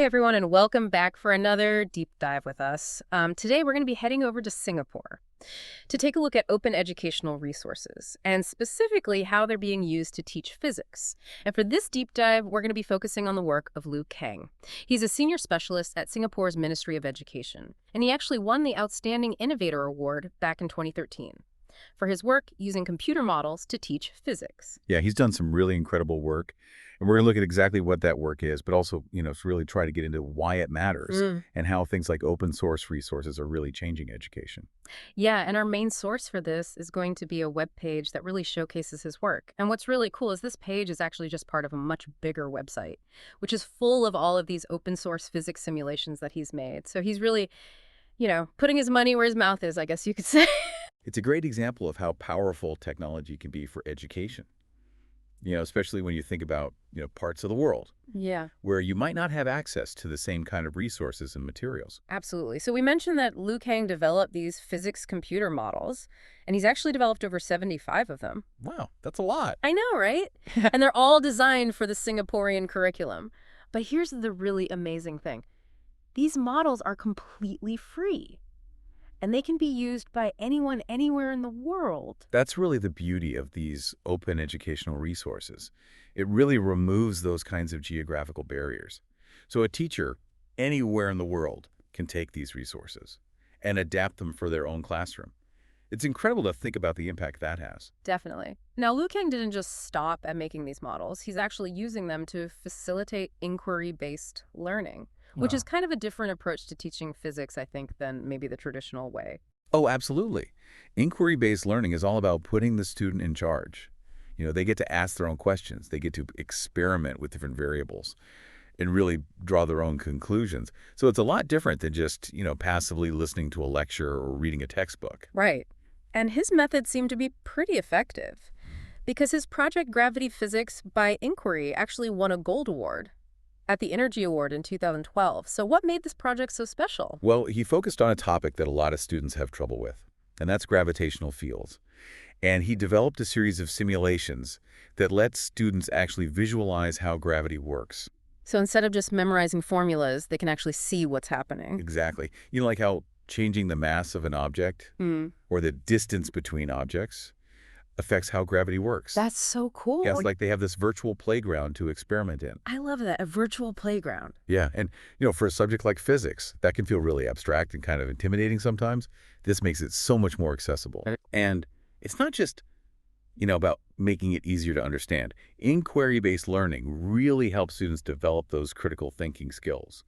everyone, and welcome back for another deep dive with us. Today, we're going to be heading over to Singapore to take a look at open educational resources, and specifically how they're being used to teach physics. And for this deep dive, we're going to be focusing on the work of Lu Kang. He's a senior specialist at Singapore's Ministry of Education, and he actually won the Outstanding Innovator Award back in 2013 for his work using computer models to teach physics. Yeah, he's done some really incredible work. And we're going to look at exactly what that work is, but also, to really try to get into why it matters and how things like open source resources are really changing education. Yeah, and our main source for this is going to be a web page that really showcases his work. And what's really cool is this page is actually just part of a much bigger website, which is full of all of these open source physics simulations that he's made. So he's really, putting his money where his mouth is, I guess you could say. It's a great example of how powerful technology can be for education, especially when you think about, parts of the world Yeah, where you might not have access to the same kind of resources and materials. absolutely. So we mentioned that Lu Kang developed these physics computer models, and he's actually developed over 75 of them. Wow, that's a lot. I know, right? And they're all designed for the Singaporean curriculum. But here's the really amazing thing. These models are completely free, and they can be used by anyone anywhere in the world. That's really the beauty of these open educational resources. It really removes those kinds of geographical barriers. So a teacher anywhere in the world can take these resources and adapt them for their own classroom. It's incredible to think about the impact that has. Definitely. Now, Lu Kang didn't just stop at making these models. He's actually using them to facilitate inquiry-based learning, which is Wow. kind of a different approach to teaching physics, I think, than maybe the traditional way. Oh, absolutely. Inquiry-based learning is all about putting the student in charge. They get to ask their own questions. They get to experiment with different variables and really draw their own conclusions. So it's a lot different than just, passively listening to a lecture or reading a textbook. Right. And his methods seem to be pretty effective because his project Gravity Physics by Inquiry actually won a gold award at the Energy Award in 2012. So what made this project so special? Well, he focused on a topic that a lot of students have trouble with, and that's gravitational fields. And he developed a series of simulations that let students actually visualize how gravity works. So instead of just memorizing formulas, they can actually see what's happening. Exactly. Like how changing the mass of an object or the distance between objects affects how gravity works. That's so cool. Yeah, it's like they have this virtual playground to experiment in. I love that, a virtual playground. Yeah, and for a subject like physics, that can feel really abstract and kind of intimidating sometimes. This makes it so much more accessible. And it's not just, about making it easier to understand. Inquiry-based learning really helps students develop those critical thinking skills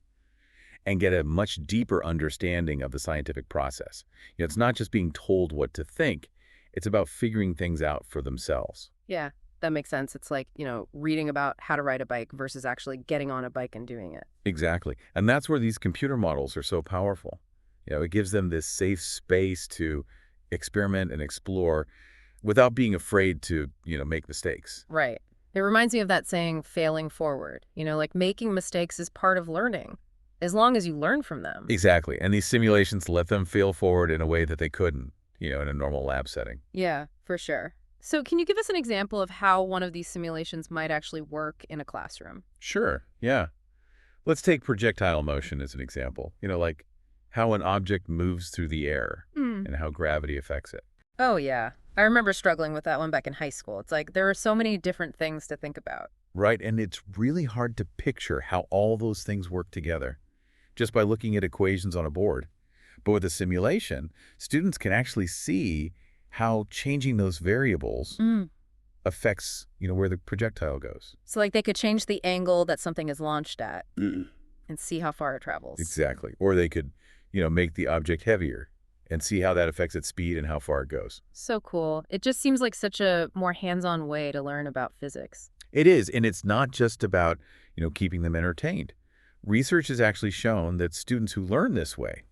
and get a much deeper understanding of the scientific process. It's not just being told what to think. It's about figuring things out for themselves. Yeah, that makes sense. It's like, reading about how to ride a bike versus actually getting on a bike and doing it. Exactly. And that's where these computer models are so powerful. It gives them this safe space to experiment and explore without being afraid to, make mistakes. Right. It reminds me of that saying, failing forward. Like making mistakes is part of learning, as long as you learn from them. Exactly. And these simulations let them fail forward in a way that they couldn't, in a normal lab setting. Yeah, for sure. So can you give us an example of how one of these simulations might actually work in a classroom? Sure. Yeah. Let's take projectile motion as an example. Like how an object moves through the air and how gravity affects it. Oh, yeah. I remember struggling with that one back in high school. It's like there are so many different things to think about. Right. And it's really hard to picture how all those things work together just by looking at equations on a board. But with a simulation, students can actually see how changing those variables affects, where the projectile goes. So like they could change the angle that something is launched at and see how far it travels. Exactly. Or they could, make the object heavier and see how that affects its speed and how far it goes. So cool. It just seems like such a more hands-on way to learn about physics. It is. And it's not just about, keeping them entertained. Research has actually shown that students who learn this way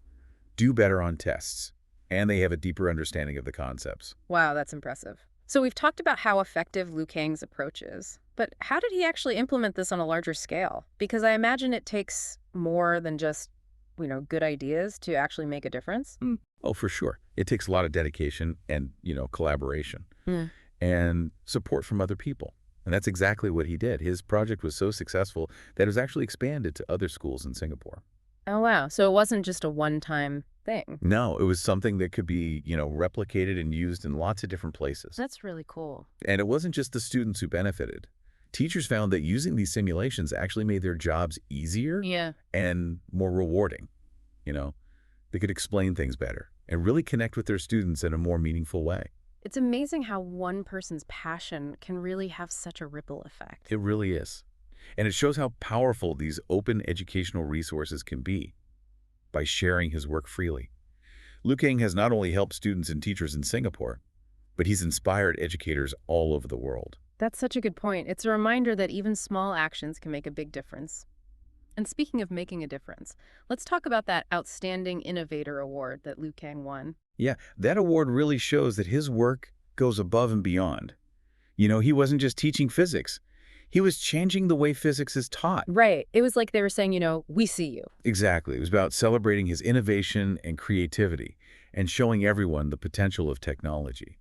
do better on tests, and they have a deeper understanding of the concepts. Wow, that's impressive. So we've talked about how effective Lu Kang's approach is, but how did he actually implement this on a larger scale? Because I imagine it takes more than just, good ideas to actually make a difference. Oh, for sure. It takes a lot of dedication and, collaboration Yeah. and support from other people. And that's exactly what he did. His project was so successful that it was actually expanded to other schools in Singapore. Oh, wow. So it wasn't just a one-time thing. No, it was something that could be, replicated and used in lots of different places. That's really cool. And it wasn't just the students who benefited. Teachers found that using these simulations actually made their jobs easier Yeah. and more rewarding. You know, they could explain things better and really connect with their students in a more meaningful way. It's amazing how one person's passion can really have such a ripple effect. It really is. And it shows how powerful these open educational resources can be by sharing his work freely. Liu Kang has not only helped students and teachers in Singapore, but he's inspired educators all over the world. That's such a good point. It's a reminder that even small actions can make a big difference. And speaking of making a difference, let's talk about that Outstanding Innovator Award that Liu Kang won. Yeah, that award really shows that his work goes above and beyond. He wasn't just teaching physics. He was changing the way physics is taught. Right. It was like they were saying, we see you. Exactly. It was about celebrating his innovation and creativity and showing everyone the potential of technology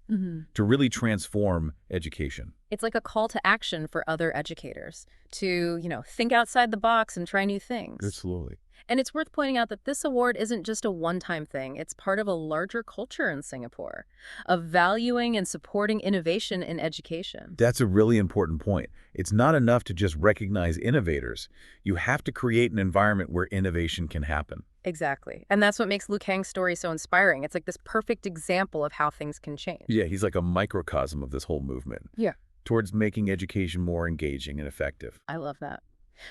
to really transform education. It's like a call to action for other educators to, think outside the box and try new things. Absolutely. And it's worth pointing out that this award isn't just a one-time thing. It's part of a larger culture in Singapore of valuing and supporting innovation in education. That's a really important point. It's not enough to just recognize innovators. You have to create an environment where innovation can happen. Exactly. And that's what makes Liu Kang's story so inspiring. It's like this perfect example of how things can change. Yeah, he's like a microcosm of this whole movement Yeah. towards making education more engaging and effective. I love that.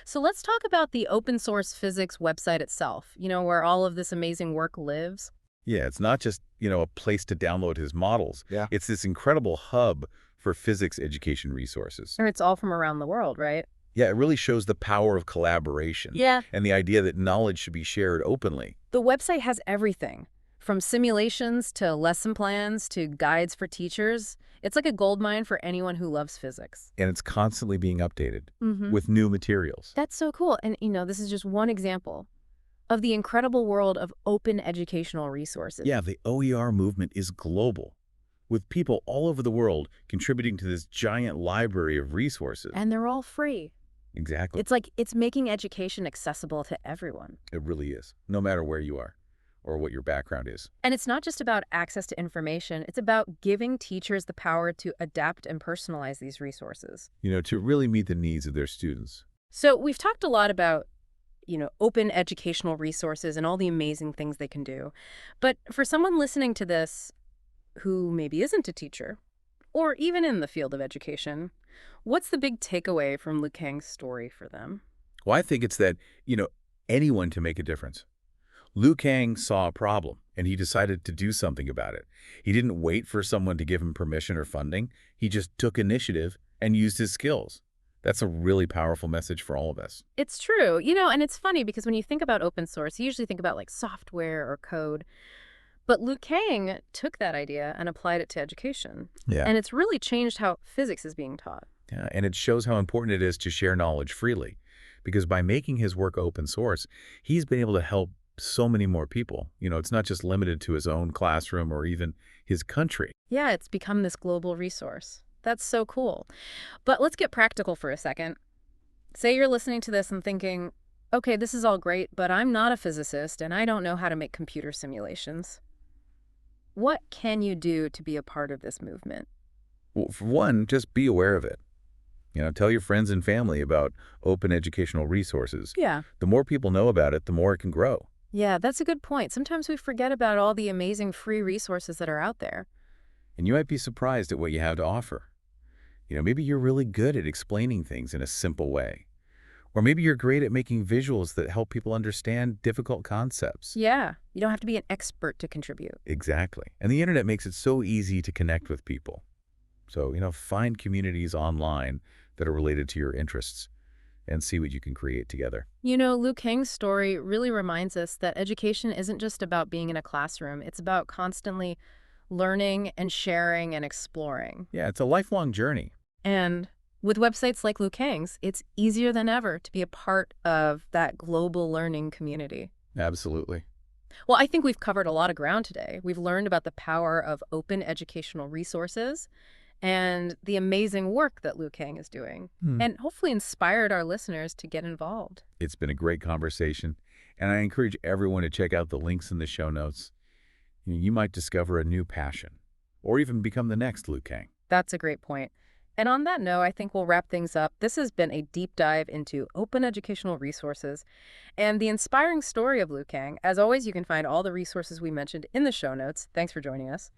So let's talk about the open source physics website itself, where all of this amazing work lives. Yeah, it's not just, a place to download his models. Yeah. It's this incredible hub for physics education resources. Or it's all from around the world, right? Yeah, it really shows the power of collaboration. Yeah. And the idea that knowledge should be shared openly. The website has everything, from simulations to lesson plans to guides for teachers. It's like a goldmine for anyone who loves physics. And it's constantly being updated Mm-hmm. with new materials. That's so cool. And, this is just one example of the incredible world of open educational resources. Yeah, the OER movement is global, with people all over the world contributing to this giant library of resources. And they're all free. Exactly. It's like it's making education accessible to everyone. It really is, no matter where you are or what your background is. And it's not just about access to information. It's about giving teachers the power to adapt and personalize these resources. To really meet the needs of their students. So we've talked a lot about, open educational resources and all the amazing things they can do. But for someone listening to this who maybe isn't a teacher or even in the field of education, what's the big takeaway from Liu Kang's story for them? Well, I think it's that, anyone can make a difference. Liu Kang saw a problem, and he decided to do something about it. He didn't wait for someone to give him permission or funding. He just took initiative and used his skills. That's a really powerful message for all of us. It's true, and it's funny because when you think about open source, you usually think about like software or code. But Liu Kang took that idea and applied it to education. Yeah. And it's really changed how physics is being taught. Yeah, and it shows how important it is to share knowledge freely. Because by making his work open source, he's been able to help so many more people. It's not just limited to his own classroom or even his country. Yeah, it's become this global resource. That's so cool. But let's get practical for a second. Say you're listening to this and thinking, okay, this is all great, but I'm not a physicist and I don't know how to make computer simulations. What can you do to be a part of this movement? Well, for one, just be aware of it. Tell your friends and family about open educational resources. Yeah. The more people know about it, the more it can grow. Yeah, that's a good point. Sometimes we forget about all the amazing free resources that are out there. And you might be surprised at what you have to offer. Maybe you're really good at explaining things in a simple way. Or maybe you're great at making visuals that help people understand difficult concepts. Yeah, you don't have to be an expert to contribute. Exactly. And the internet makes it so easy to connect with people. So, find communities online that are related to your interests and see what you can create together. Liu Kang's story really reminds us that education isn't just about being in a classroom. It's about constantly learning and sharing and exploring. Yeah, it's a lifelong journey. And with websites like Liu Kang's, it's easier than ever to be a part of that global learning community. Absolutely. Well, I think we've covered a lot of ground today. We've learned about the power of open educational resources and the amazing work that Liu Kang is doing, Hmm. and hopefully inspired our listeners to get involved. It's been a great conversation, and I encourage everyone to check out the links in the show notes. You might discover a new passion, or even become the next Liu Kang. That's a great point. And on that note, I think we'll wrap things up. This has been a deep dive into open educational resources and the inspiring story of Liu Kang. As always, you can find all the resources we mentioned in the show notes. Thanks for joining us.